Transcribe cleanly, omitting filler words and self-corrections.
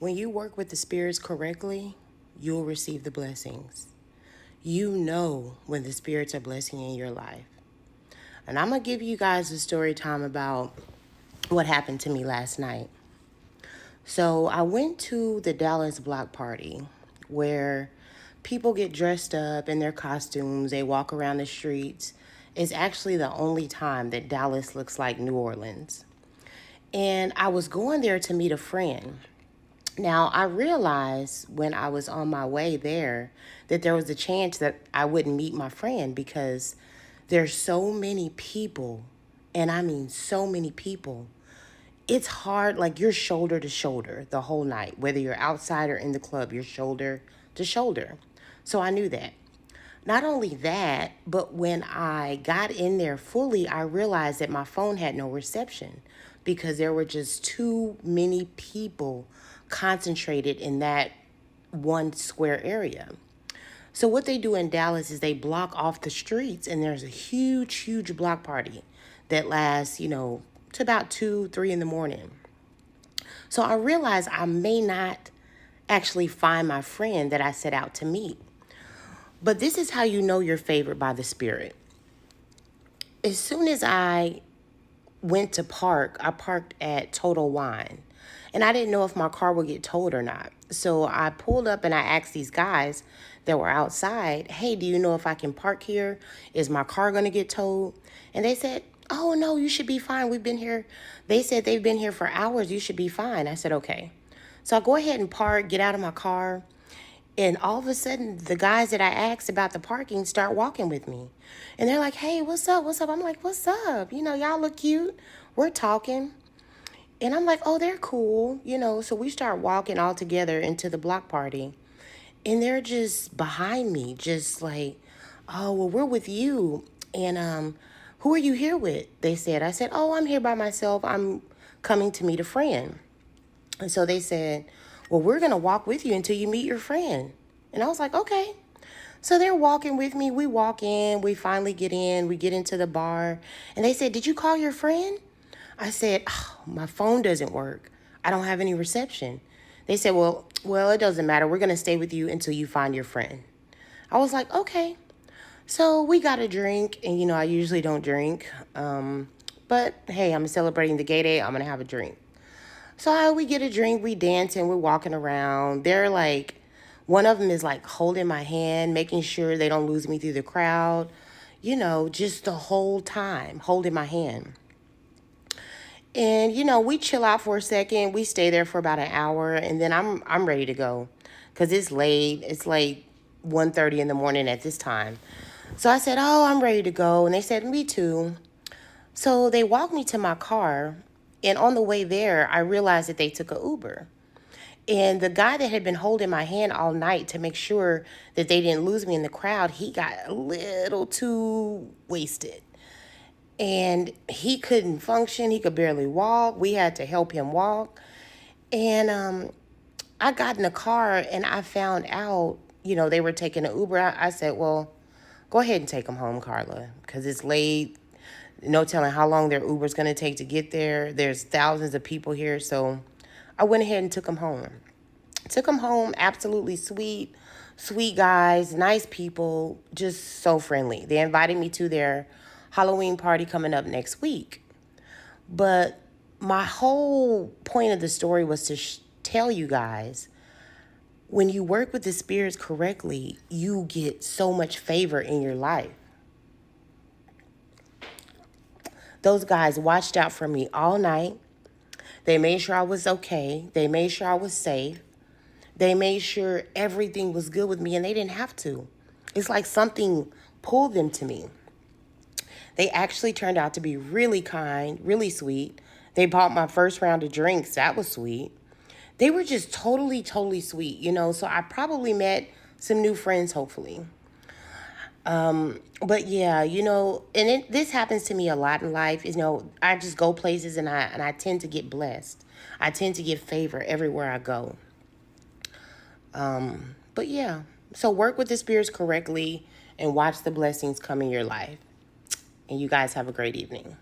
When you work with the spirits correctly, you'll receive the blessings. You know when the spirits are blessing in your life. And I'm going to give you guys a story time about what happened to me last night. So I went to the Dallas block party where people get dressed up in their costumes. They walk around the streets. It's actually the only time that Dallas looks like New Orleans. And I was going there to meet a friend. Now, I realized when I was on my way there that there was a chance that I wouldn't meet my friend because there's so many people, and I mean so many people. It's hard, like you're shoulder to shoulder the whole night, whether you're outside or in the club, you're shoulder to shoulder. So I knew that. Not only that, but when I got in there fully, I realized that my phone had no reception because there were just too many people concentrated in that one square area. So what they do in Dallas is they block off the streets, and there's a huge, huge block party that lasts, to about 2, 3 in the morning. So I realized I may not actually find my friend that I set out to meet. But this is how you know you're favored by the spirit. As soon as I went to park, I parked at Total Wine. And I didn't know if my car would get towed or not. So I pulled up and I asked these guys that were outside, hey, do you know if I can park here? Is my car going to get towed? And they said, oh, no, you should be fine. We've been here. They said they've been here for hours. You should be fine. I said, okay. So I go ahead and park, get out of my car. And all of a sudden, the guys that I asked about the parking start walking with me. And they're like, hey, what's up? What's up? I'm like, what's up? Y'all look cute. We're talking. And I'm like, oh, they're cool. So we start walking all together into the block party. And they're just behind me, just like, oh, well, we're with you. And who are you here with? They said. I said, oh, I'm here by myself. I'm coming to meet a friend. And so they said, well, we're going to walk with you until you meet your friend. And I was like, okay. So they're walking with me. We walk in. We finally get in. We get into the bar. And they said, did you call your friend? I said, oh, my phone doesn't work. I don't have any reception. They said, well, it doesn't matter. We're going to stay with you until you find your friend. I was like, okay. So we got a drink. And, I usually don't drink. But, hey, I'm celebrating the gay day. I'm going to have a drink. So we get a drink, we dance, and we're walking around. They're like, one of them is like holding my hand, making sure they don't lose me through the crowd. Just the whole time holding my hand. And, we chill out for a second. We stay there for about an hour, and then I'm ready to go because it's late. It's like 1:30 in the morning at this time. So I said, oh, I'm ready to go. And they said, me too. So they walked me to my car. And on the way there, I realized that they took an Uber. And the guy that had been holding my hand all night to make sure that they didn't lose me in the crowd, he got a little too wasted. And he couldn't function. He could barely walk. We had to help him walk. And I got in the car and I found out, they were taking an Uber. I said, well, go ahead and take him home, Carla, because it's late. No telling how long their Uber's going to take to get there. There's thousands of people here. So I went ahead and took them home. Took them home, absolutely sweet guys, nice people, just so friendly. They invited me to their Halloween party coming up next week. But my whole point of the story was to tell you guys, when you work with the spirits correctly, you get so much favor in your life. Those guys watched out for me all night. They made sure I was okay. They made sure I was safe. They made sure everything was good with me, and they didn't have to. It's like something pulled them to me. They actually turned out to be really kind, really sweet. They bought my first round of drinks. That was sweet. They were just totally, totally sweet, So I probably met some new friends, hopefully. But yeah, and this happens to me a lot in life. I just go places and I tend to get blessed. I tend to get favor everywhere I go. But yeah, so work with the spirits correctly and watch the blessings come in your life. And you guys have a great evening.